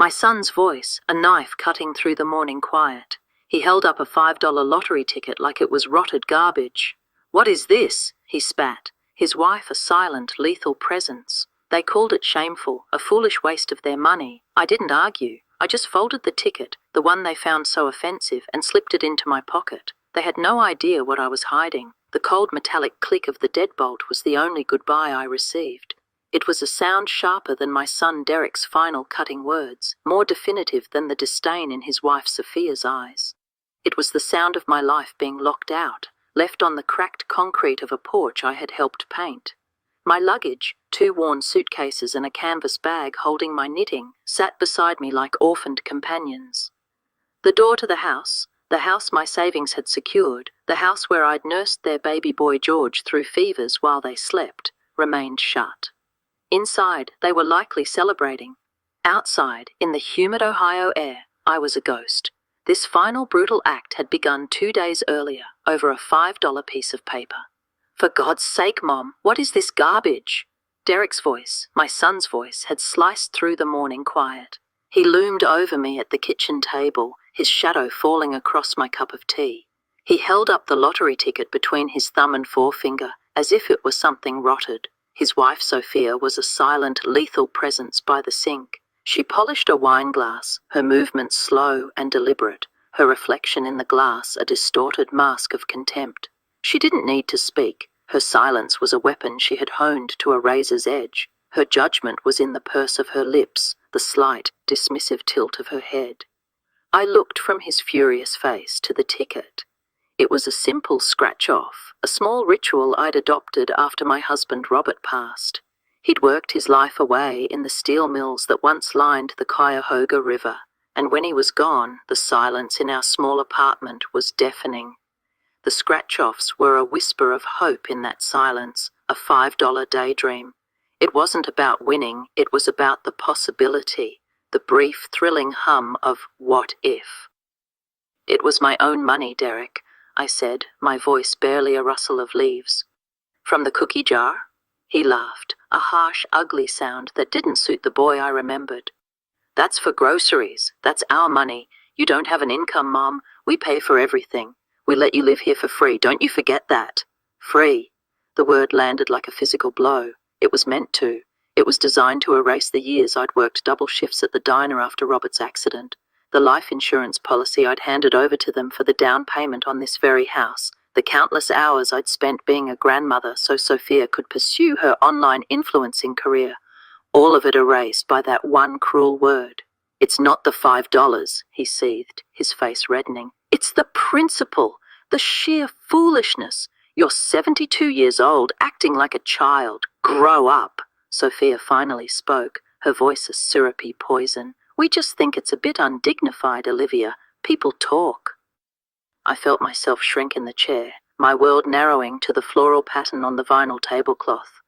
My son's voice, a knife cutting through the morning quiet. He held up a $5 lottery ticket like it was rotted garbage. "What is this?" he spat, his wife a silent, lethal presence. They called it shameful, a foolish waste of their money. I didn't argue. I just folded the ticket, the one they found so offensive, and slipped it into my pocket. They had no idea what I was hiding. The cold metallic click of the deadbolt was the only goodbye I received. It was a sound sharper than my son Derek's final cutting words, more definitive than the disdain in his wife Sophia's eyes. It was the sound of my life being locked out, left on the cracked concrete of a porch I had helped paint. My luggage, 2 worn suitcases and a canvas bag holding my knitting, sat beside me like orphaned companions. The door to the house my savings had secured, the house where I'd nursed their baby boy George through fevers while they slept, remained shut. Inside, they were likely celebrating. Outside, in the humid Ohio air, I was a ghost. This final brutal act had begun 2 days earlier, over a $5 piece of paper. "For God's sake, Mom, what is this garbage?" Derek's voice, my son's voice, had sliced through the morning quiet. He loomed over me at the kitchen table, his shadow falling across my cup of tea. He held up the lottery ticket between his thumb and forefinger, as if it were something rotted. His wife Sophia was a silent, lethal presence by the sink. She polished a wine glass, her movements slow and deliberate, her reflection in the glass a distorted mask of contempt. She didn't need to speak. Her silence was a weapon she had honed to a razor's edge. Her judgment was in the purse of her lips, the slight, dismissive tilt of her head. I looked from his furious face to the ticket. It was a simple scratch-off, a small ritual I'd adopted after my husband Robert passed. He'd worked his life away in the steel mills that once lined the Cuyahoga River, and when he was gone, the silence in our small apartment was deafening. The scratch-offs were a whisper of hope in that silence, a $5 daydream. It wasn't about winning, it was about the possibility, the brief, thrilling hum of what if. "It was my own money, Derek," I said, my voice barely a rustle of leaves. "From the cookie jar?" He laughed, a harsh, ugly sound that didn't suit the boy I remembered. "That's for groceries. That's our money. You don't have an income, Mom. We pay for everything. We let you live here for free. Don't you forget that." Free. The word landed like a physical blow. It was meant to. It was designed to erase the years I'd worked double shifts at the diner after Robert's accident, the life insurance policy I'd handed over to them for the down payment on this very house, the countless hours I'd spent being a grandmother so Sophia could pursue her online influencing career, all of it erased by that one cruel word. "It's not the $5, he seethed, his face reddening. "It's the principle, the sheer foolishness. You're 72 years old, acting like a child. Grow up." Sophia finally spoke, her voice a syrupy poison. "We just think it's a bit undignified, Olivia. People talk." I felt myself shrink in the chair, my world narrowing to the floral pattern on the vinyl tablecloth.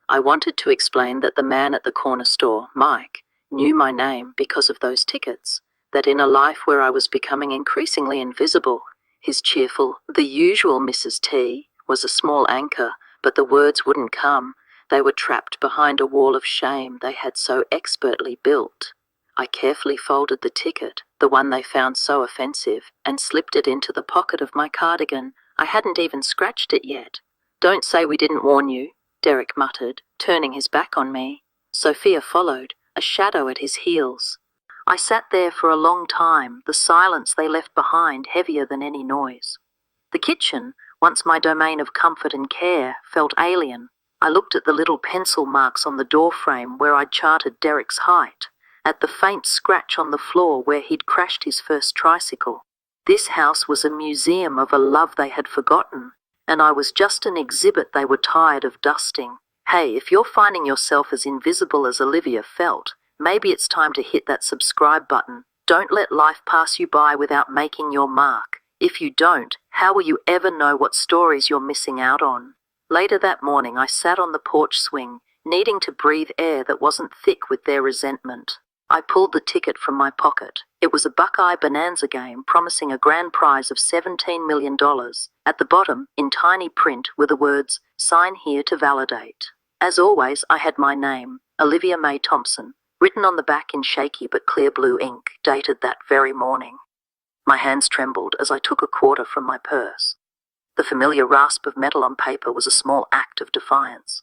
I wanted to explain that the man at the corner store, Mike, knew my name because of those tickets, that in a life where I was becoming increasingly invisible, his cheerful, "the usual Mrs. T," was a small anchor, but the words wouldn't come. They were trapped behind a wall of shame they had so expertly built. I carefully folded the ticket, the one they found so offensive, and slipped it into the pocket of my cardigan. I hadn't even scratched it yet. "Don't say we didn't warn you," Derek muttered, turning his back on me. Sophia followed, a shadow at his heels. I sat there for a long time, the silence they left behind heavier than any noise. The kitchen, once my domain of comfort and care, felt alien. I looked at the little pencil marks on the doorframe where I'd charted Derek's height, at the faint scratch on the floor where he'd crashed his first tricycle. This house was a museum of a love they had forgotten, and I was just an exhibit they were tired of dusting. Hey, if you're finding yourself as invisible as Olivia felt, maybe it's time to hit that subscribe button. Don't let life pass you by without making your mark. If you don't, how will you ever know what stories you're missing out on? Later that morning, I sat on the porch swing, needing to breathe air that wasn't thick with their resentment. I pulled the ticket from my pocket. It was a Buckeye Bonanza game promising a grand prize of $17 million. At the bottom, in tiny print, were the words, "Sign here to validate." As always, I had my name, Olivia Mae Thompson, written on the back in shaky but clear blue ink, dated that very morning. My hands trembled as I took a quarter from my purse. The familiar rasp of metal on paper was a small act of defiance.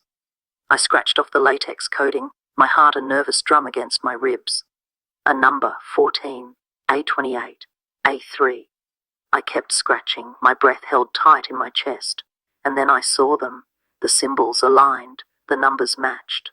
I scratched off the latex coating, my heart a nervous drum against my ribs. A number, 14, A28, A3. I kept scratching, my breath held tight in my chest, and then I saw them. The symbols aligned, the numbers matched.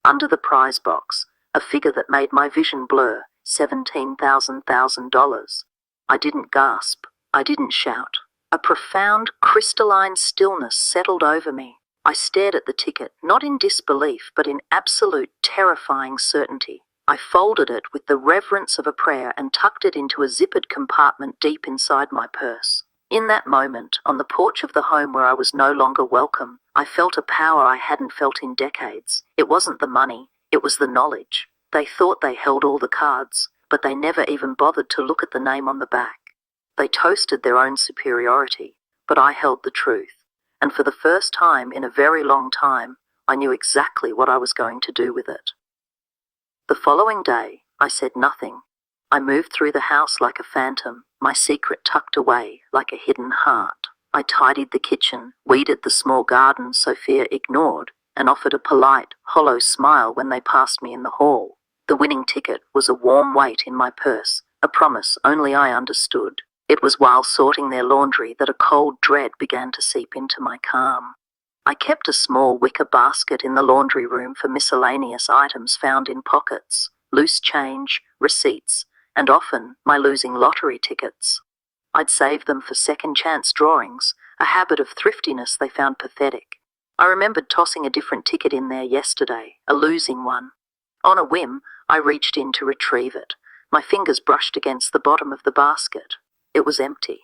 Under the prize box, a figure that made my vision blur, $17,000. I didn't gasp, I didn't shout. A profound, crystalline stillness settled over me. I stared at the ticket, not in disbelief, but in absolute, terrifying certainty. I folded it with the reverence of a prayer and tucked it into a zippered compartment deep inside my purse. In that moment, on the porch of the home where I was no longer welcome, I felt a power I hadn't felt in decades. It wasn't the money, it was the knowledge. They thought they held all the cards, but they never even bothered to look at the name on the back. They toasted their own superiority, but I held the truth. And for the first time in a very long time, I knew exactly what I was going to do with it. The following day, I said nothing. I moved through the house like a phantom, my secret tucked away like a hidden heart. I tidied the kitchen, weeded the small garden Sophia ignored, and offered a polite, hollow smile when they passed me in the hall. The winning ticket was a warm weight in my purse, a promise only I understood. It was while sorting their laundry that a cold dread began to seep into my calm. I kept a small wicker basket in the laundry room for miscellaneous items found in pockets, loose change, receipts, and often my losing lottery tickets. I'd save them for second-chance drawings, a habit of thriftiness they found pathetic. I remembered tossing a different ticket in there yesterday, a losing one. On a whim, I reached in to retrieve it. My fingers brushed against the bottom of the basket. It was empty.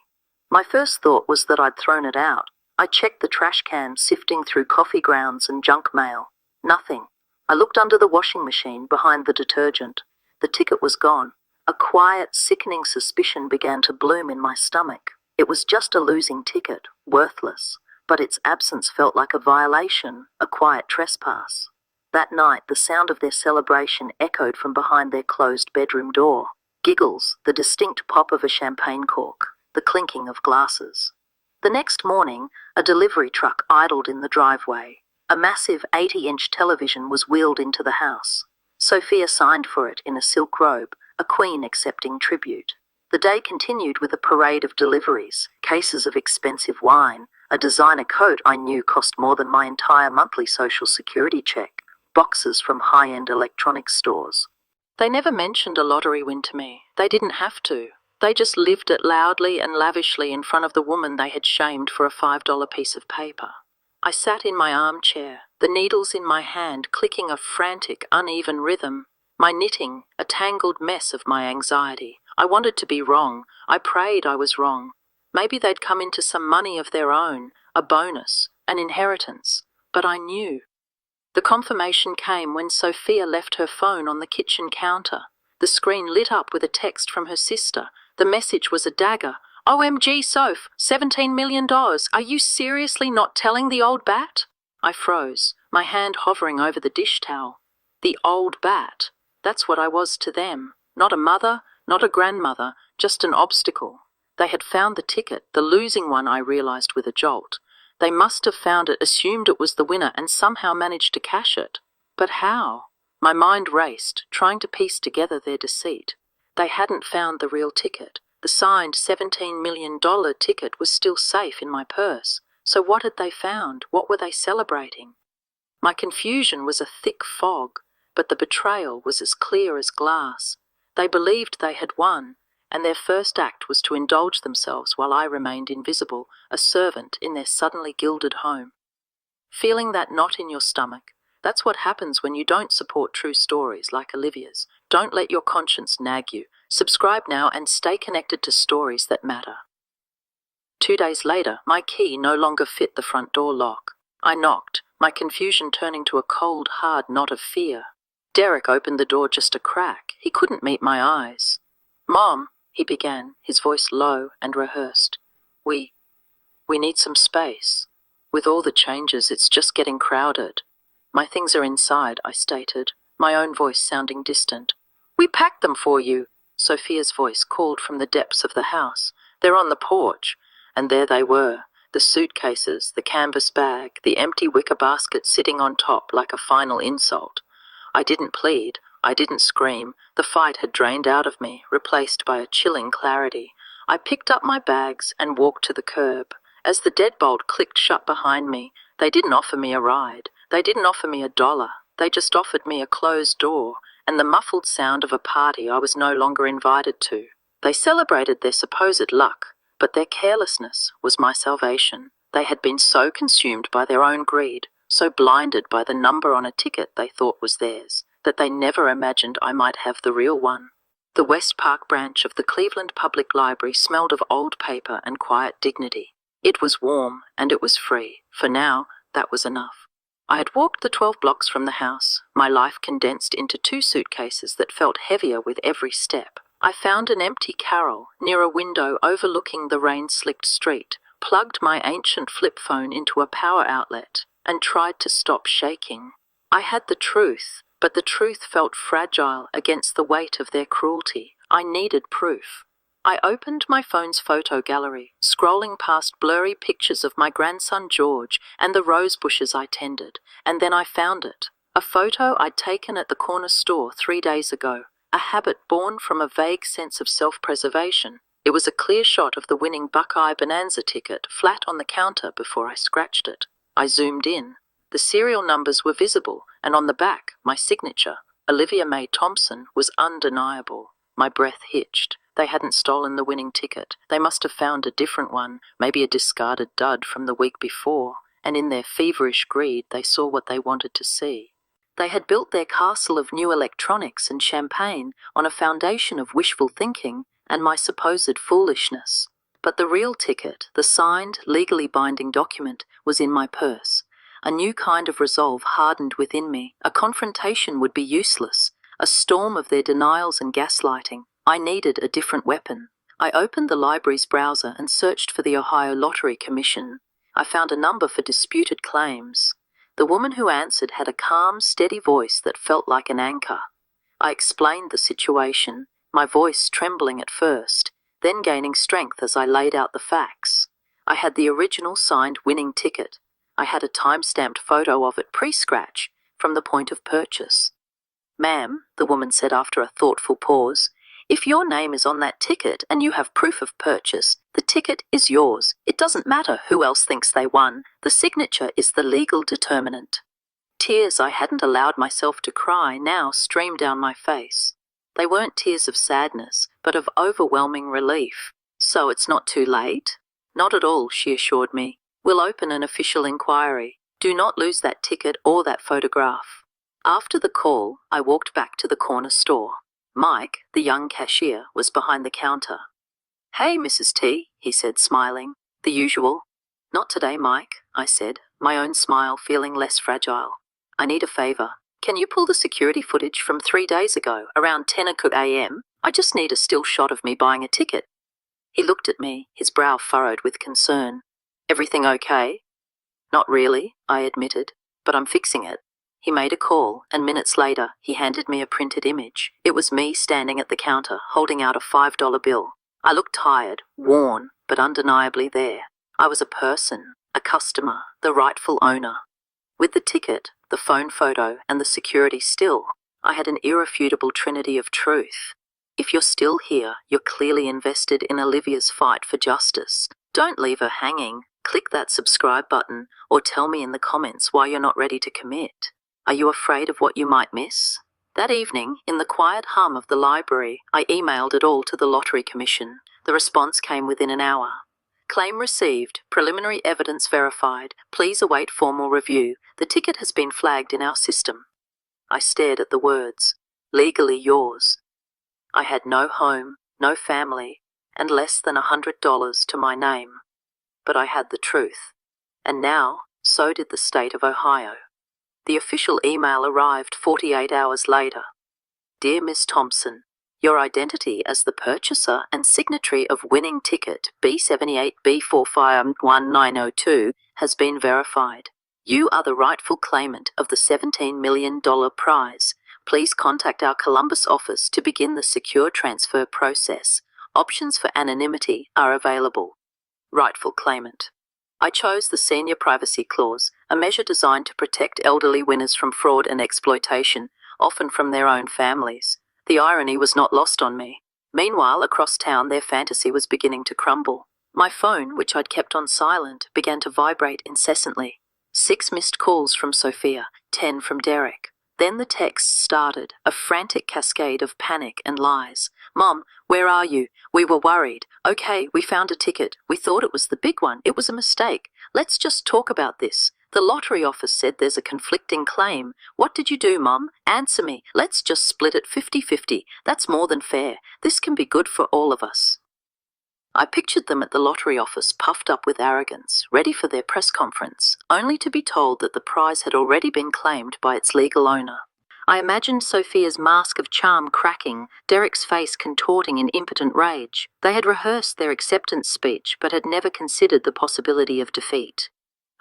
My first thought was that I'd thrown it out. I checked the trash can, sifting through coffee grounds and junk mail. Nothing. I looked under the washing machine behind the detergent. The ticket was gone. A quiet, sickening suspicion began to bloom in my stomach. It was just a losing ticket, worthless, but its absence felt like a violation, a quiet trespass. That night, the sound of their celebration echoed from behind their closed bedroom door. Giggles, the distinct pop of a champagne cork, the clinking of glasses. The next morning, a delivery truck idled in the driveway. A massive 80-inch television was wheeled into the house. Sophia signed for it in a silk robe, a queen accepting tribute. The day continued with a parade of deliveries, cases of expensive wine, a designer coat I knew cost more than my entire monthly social security check, boxes from high-end electronics stores. They never mentioned a lottery win to me. They didn't have to. They just lived it loudly and lavishly in front of the woman they had shamed for a $5 piece of paper. I sat in my armchair, the needles in my hand clicking a frantic, uneven rhythm. My knitting, a tangled mess of my anxiety. I wanted to be wrong. I prayed I was wrong. Maybe they'd come into some money of their own, a bonus, an inheritance. But I knew. The confirmation came when Sophia left her phone on the kitchen counter. The screen lit up with a text from her sister. The message was a dagger. OMG, Soph, $17 million. Are you seriously not telling the old bat? I froze, my hand hovering over the dish towel. The old bat. That's what I was to them. Not a mother, not a grandmother, just an obstacle. They had found the ticket, the losing one, I realized with a jolt. They must have found it, assumed it was the winner, and somehow managed to cash it. But how? My mind raced, trying to piece together their deceit. They hadn't found the real ticket. The signed $17 million ticket was still safe in my purse. So what had they found? What were they celebrating? My confusion was a thick fog, but the betrayal was as clear as glass. They believed they had won, and their first act was to indulge themselves while I remained invisible, a servant in their suddenly gilded home. Feeling that knot in your stomach, that's what happens when you don't support true stories like Olivia's. Don't let your conscience nag you. Subscribe now and stay connected to stories that matter. 2 days later, my key no longer fit the front door lock. I knocked, my confusion turning to a cold, hard knot of fear. Derek opened the door just a crack. He couldn't meet my eyes. "Mom," he began, his voice low and rehearsed. We need some space. With all the changes, it's just getting crowded." "My things are inside," I stated, my own voice sounding distant. "We packed them for you," Sophia's voice called from the depths of the house. "They're on the porch." And there they were, the suitcases, the canvas bag, the empty wicker basket sitting on top like a final insult. I didn't plead. I didn't scream. The fight had drained out of me, replaced by a chilling clarity. I picked up my bags and walked to the curb. As the deadbolt clicked shut behind me, they didn't offer me a ride. They didn't offer me $1. They just offered me a closed door and the muffled sound of a party I was no longer invited to. They celebrated their supposed luck, but their carelessness was my salvation. They had been so consumed by their own greed, so blinded by the number on a ticket they thought was theirs, that they never imagined I might have the real one. The West Park branch of the Cleveland Public Library smelled of old paper and quiet dignity. It was warm, and it was free. For now, that was enough. I had walked the 12 blocks from the house, my life condensed into 2 suitcases that felt heavier with every step. I found an empty carrel near a window overlooking the rain-slicked street, plugged my ancient flip phone into a power outlet, and tried to stop shaking. I had the truth, but the truth felt fragile against the weight of their cruelty. I needed proof. I opened my phone's photo gallery, scrolling past blurry pictures of my grandson George and the rose bushes I tended, and then I found it. A photo I'd taken at the corner store 3 days ago, a habit born from a vague sense of self-preservation. It was a clear shot of the winning Buckeye Bonanza ticket flat on the counter before I scratched it. I zoomed in. The serial numbers were visible, and on the back, my signature, Olivia Mae Thompson, was undeniable. My breath hitched. They hadn't stolen the winning ticket. They must have found a different one, maybe a discarded dud from the week before, and in their feverish greed they saw what they wanted to see. They had built their castle of new electronics and champagne on a foundation of wishful thinking and my supposed foolishness. But the real ticket, the signed, legally binding document, was in my purse. A new kind of resolve hardened within me. A confrontation would be useless. A storm of their denials and gaslighting. I needed a different weapon. I opened the library's browser and searched for the Ohio Lottery Commission. I found a number for disputed claims. The woman who answered had a calm, steady voice that felt like an anchor. I explained the situation, my voice trembling at first, then gaining strength as I laid out the facts. I had the original signed winning ticket. I had a time-stamped photo of it pre-scratch, from the point of purchase. "Ma'am," the woman said after a thoughtful pause, "if your name is on that ticket and you have proof of purchase, the ticket is yours. It doesn't matter who else thinks they won. The signature is the legal determinant." Tears I hadn't allowed myself to cry now streamed down my face. They weren't tears of sadness, but of overwhelming relief. "So it's not too late?" "Not at all," she assured me. "We'll open an official inquiry. Do not lose that ticket or that photograph." After the call, I walked back to the corner store. Mike, the young cashier, was behind the counter. "Hey, Mrs. T," he said, smiling. "The usual." "Not today, Mike," I said, my own smile feeling less fragile. "I need a favor. Can you pull the security footage from 3 days ago, around 10 a.m.? I just need a still shot of me buying a ticket." He looked at me, his brow furrowed with concern. "Everything okay?" "Not really," I admitted, "but I'm fixing it." He made a call, and minutes later, he handed me a printed image. It was me standing at the counter, holding out a $5 bill. I looked tired, worn, but undeniably there. I was a person, a customer, the rightful owner. With the ticket, the phone photo, and the security still, I had an irrefutable trinity of truth. If you're still here, you're clearly invested in Olivia's fight for justice. Don't leave her hanging. Click that subscribe button, or tell me in the comments why you're not ready to commit. Are you afraid of what you might miss? That evening, in the quiet hum of the library, I emailed it all to the Lottery Commission. The response came within an hour. "Claim received. Preliminary evidence verified. Please await formal review. The ticket has been flagged in our system." I stared at the words. "Legally yours." I had no home, no family, and less than $100 to my name. But I had the truth. And now, so did the state of Ohio. The official email arrived 48 hours later. "Dear Miss Thompson, your identity as the purchaser and signatory of winning ticket B78B451902 has been verified. You are the rightful claimant of the $17 million prize. Please contact our Columbus office to begin the secure transfer process. Options for anonymity are available. Rightful claimant. I chose the Senior Privacy Clause, a measure designed to protect elderly winners from fraud and exploitation, often from their own families. The irony was not lost on me. Meanwhile, across town, their fantasy was beginning to crumble. My phone, which I'd kept on silent, began to vibrate incessantly. 6 missed calls from Sophia, 10 from Derek. Then the texts started, a frantic cascade of panic and lies. Mom, where are you? We were worried. Okay, we found a ticket. We thought it was the big one. It was a mistake. Let's just talk about this. The lottery office said there's a conflicting claim. What did you do, Mom? Answer me. Let's just split it 50-50. That's more than fair. This can be good for all of us. I pictured them at the lottery office, puffed up with arrogance, ready for their press conference, only to be told that the prize had already been claimed by its legal owner. I imagined Sophia's mask of charm cracking, Derek's face contorting in impotent rage. They had rehearsed their acceptance speech, but had never considered the possibility of defeat.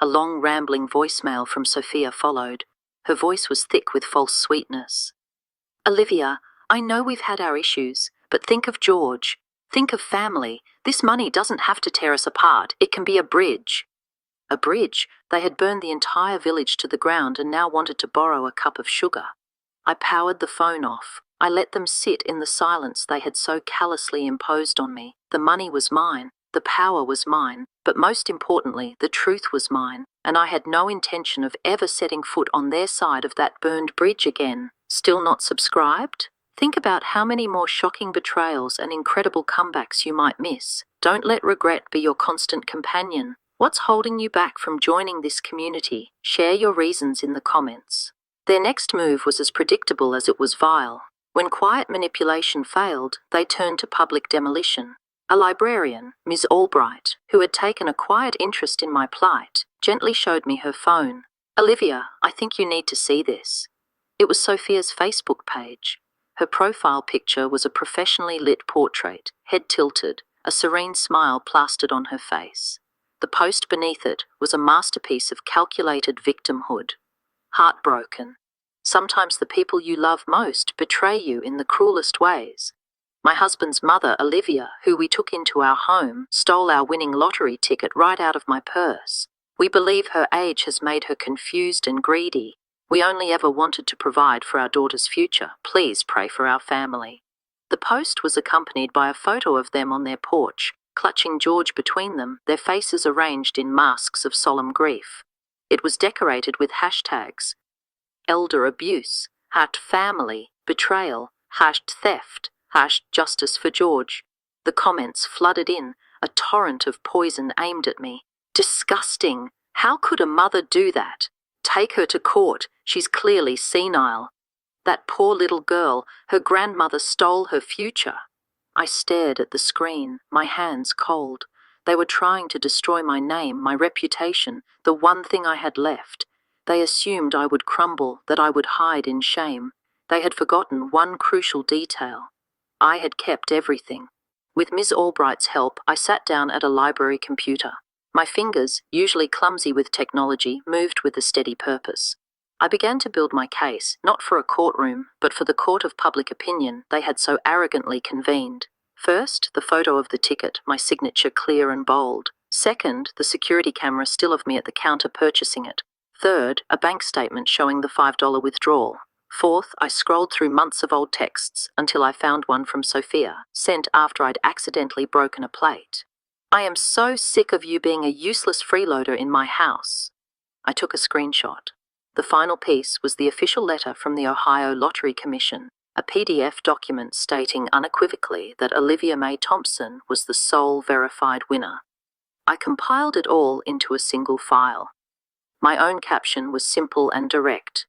A long, rambling voicemail from Sophia followed. Her voice was thick with false sweetness. Olivia, I know we've had our issues, but think of George. Think of family. This money doesn't have to tear us apart. It can be a bridge. A bridge? They had burned the entire village to the ground and now wanted to borrow a cup of sugar. I powered the phone off. I let them sit in the silence they had so callously imposed on me. The money was mine. The power was mine. But most importantly, the truth was mine, and I had no intention of ever setting foot on their side of that burned bridge again. Still not subscribed? Think about how many more shocking betrayals and incredible comebacks you might miss. Don't let regret be your constant companion. What's holding you back from joining this community? Share your reasons in the comments. Their next move was as predictable as it was vile. When quiet manipulation failed, they turned to public demolition. A librarian, Ms. Albright, who had taken a quiet interest in my plight, gently showed me her phone. Olivia, I think you need to see this. It was Sophia's Facebook page. Her profile picture was a professionally lit portrait, head tilted, a serene smile plastered on her face. The post beneath it was a masterpiece of calculated victimhood. Heartbroken. Sometimes the people you love most betray you in the cruelest ways. My husband's mother, Olivia, who we took into our home, stole our winning lottery ticket right out of my purse. We believe her age has made her confused and greedy. We only ever wanted to provide for our daughter's future. Please pray for our family. The post was accompanied by a photo of them on their porch, clutching George between them, their faces arranged in masks of solemn grief. It was decorated with hashtags: elder abuse, #family, betrayal, #theft, #justice for George. The comments flooded in, a torrent of poison aimed at me. Disgusting! How could a mother do that? Take her to court. She's clearly senile. That poor little girl, her grandmother stole her future. I stared at the screen, my hands cold. They were trying to destroy my name, my reputation, the one thing I had left. They assumed I would crumble, that I would hide in shame. They had forgotten one crucial detail. I had kept everything. With Ms. Albright's help, I sat down at a library computer. My fingers, usually clumsy with technology, moved with a steady purpose. I began to build my case, not for a courtroom, but for the court of public opinion they had so arrogantly convened. First, the photo of the ticket, my signature clear and bold. Second, the security camera still of me at the counter purchasing it. Third, a bank statement showing the $5 withdrawal. Fourth, I scrolled through months of old texts until I found one from Sophia, sent after I'd accidentally broken a plate. I am so sick of you being a useless freeloader in my house. I took a screenshot. The final piece was the official letter from the Ohio Lottery Commission, a PDF document stating unequivocally that Olivia Mae Thompson was the sole verified winner. I compiled it all into a single file. My own caption was simple and direct.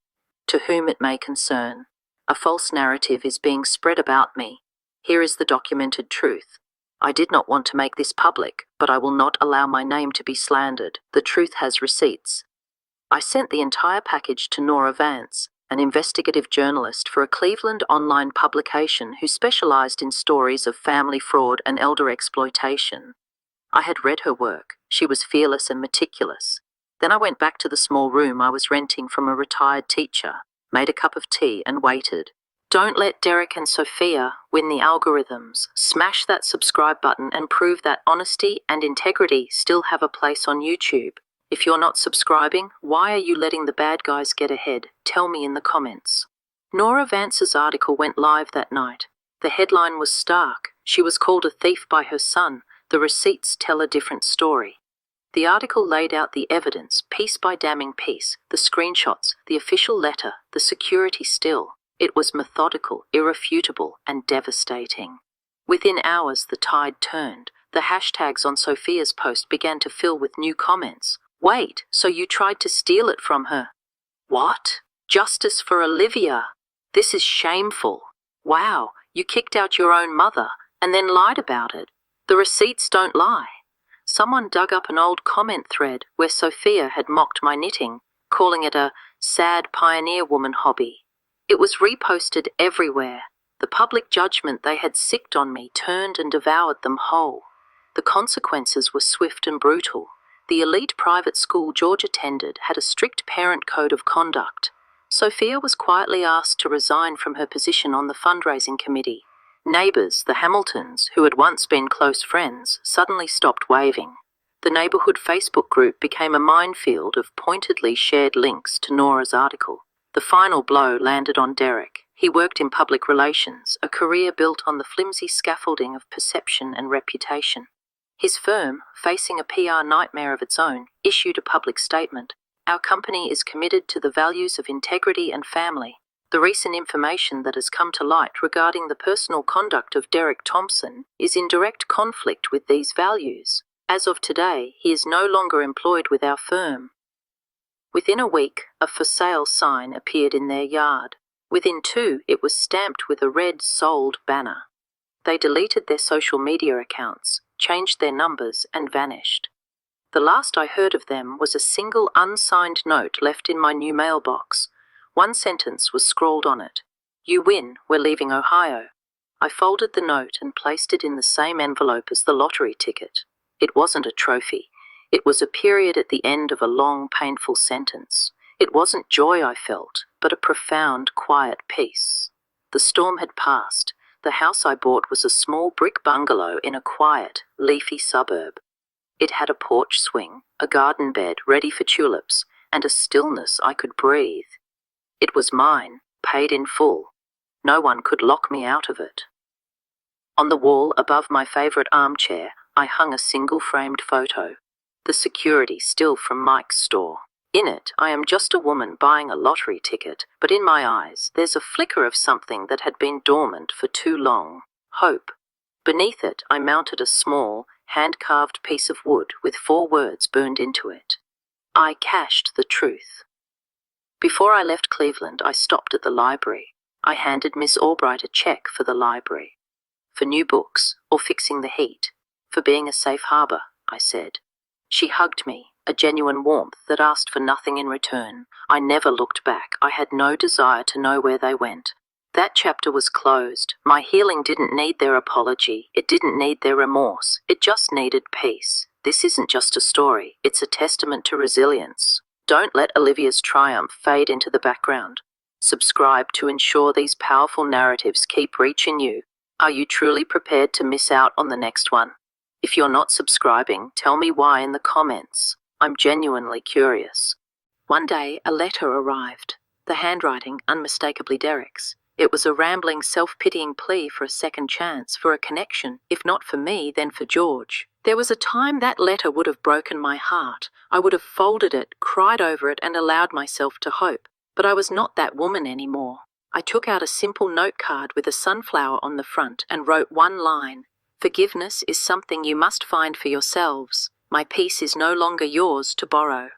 To whom it may concern. A false narrative is being spread about me. Here is the documented truth. I did not want to make this public, but I will not allow my name to be slandered. The truth has receipts. I sent the entire package to Nora Vance, an investigative journalist for a Cleveland online publication who specialized in stories of family fraud and elder exploitation. I had read her work. She was fearless and meticulous. Then I went back to the small room I was renting from a retired teacher, made a cup of tea and waited. Don't let Derek and Sophia win the algorithms. Smash that subscribe button and prove that honesty and integrity still have a place on YouTube. If you're not subscribing, why are you letting the bad guys get ahead? Tell me in the comments. Nora Vance's article went live that night. The headline was stark. She was called a thief by her son. The receipts tell a different story. The article laid out the evidence, piece by damning piece, the screenshots, the official letter, the security still. It was methodical, irrefutable, and devastating. Within hours, the tide turned. The hashtags on Sophia's post began to fill with new comments. Wait, so you tried to steal it from her? What? Justice for Olivia. This is shameful. Wow, you kicked out your own mother and then lied about it. The receipts don't lie. Someone dug up an old comment thread where Sophia had mocked my knitting, calling it a sad pioneer woman hobby. It was reposted everywhere. The public judgment they had sicked on me turned and devoured them whole. The consequences were swift and brutal. The elite private school George attended had a strict parent code of conduct. Sophia was quietly asked to resign from her position on the fundraising committee. Neighbours, the Hamiltons, who had once been close friends, suddenly stopped waving. The neighbourhood Facebook group became a minefield of pointedly shared links to Nora's article. The final blow landed on Derek. He worked in public relations, a career built on the flimsy scaffolding of perception and reputation. His firm, facing a PR nightmare of its own, issued a public statement. Our company is committed to the values of integrity and family. The recent information that has come to light regarding the personal conduct of Derek Thompson is in direct conflict with these values. As of today, he is no longer employed with our firm. Within a week, a for sale sign appeared in their yard. Within 2, it was stamped with a red sold banner. They deleted their social media accounts, changed their numbers, and vanished. The last I heard of them was a single unsigned note left in my new mailbox. One sentence was scrawled on it. You win, we're leaving Ohio. I folded the note and placed it in the same envelope as the lottery ticket. It wasn't a trophy. It was a period at the end of a long, painful sentence. It wasn't joy I felt, but a profound, quiet peace. The storm had passed. The house I bought was a small brick bungalow in a quiet, leafy suburb. It had a porch swing, a garden bed ready for tulips, and a stillness I could breathe. It was mine, paid in full. No one could lock me out of it. On the wall above my favourite armchair, I hung a single-framed photo. The security still from Mike's store. In it, I am just a woman buying a lottery ticket, but in my eyes, there's a flicker of something that had been dormant for too long. Hope. Beneath it, I mounted a small, hand-carved piece of wood with 4 words burned into it. I cached the truth. Before I left Cleveland, I stopped at the library. I handed Miss Albright a check for the library. For new books, or fixing the heat. For being a safe harbour, I said. She hugged me, a genuine warmth that asked for nothing in return. I never looked back. I had no desire to know where they went. That chapter was closed. My healing didn't need their apology. It didn't need their remorse. It just needed peace. This isn't just a story. It's a testament to resilience. Don't let Olivia's triumph fade into the background. Subscribe to ensure these powerful narratives keep reaching you. Are you truly prepared to miss out on the next one? If you're not subscribing, tell me why in the comments. I'm genuinely curious. One day, a letter arrived. The handwriting unmistakably Derek's. It was a rambling, self-pitying plea for a second chance, for a connection, if not for me, then for George. There was a time that letter would have broken my heart. I would have folded it, cried over it, and allowed myself to hope. But I was not that woman anymore. I took out a simple note card with a sunflower on the front and wrote one line. Forgiveness is something you must find for yourselves. My peace is no longer yours to borrow.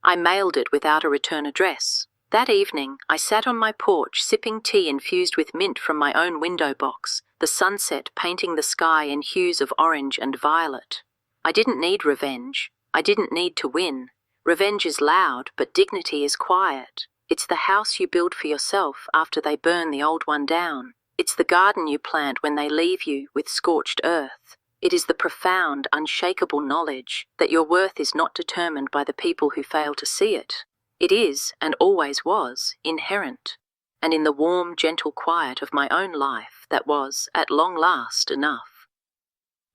I mailed it without a return address. That evening, I sat on my porch sipping tea infused with mint from my own window box, the sunset painting the sky in hues of orange and violet. I didn't need revenge. I didn't need to win. Revenge is loud, but dignity is quiet. It's the house you build for yourself after they burn the old one down. It's the garden you plant when they leave you with scorched earth. It is the profound, unshakable knowledge that your worth is not determined by the people who fail to see it. It is, and always was, inherent. and in the warm, gentle quiet of my own life that was, at long last, enough.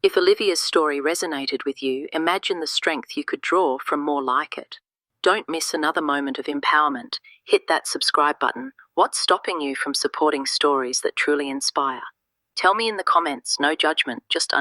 If Olivia's story resonated with you, imagine the strength you could draw from more like it. Don't miss another moment of empowerment. Hit that subscribe button. What's stopping you from supporting stories that truly inspire? Tell me in the comments, no judgment, just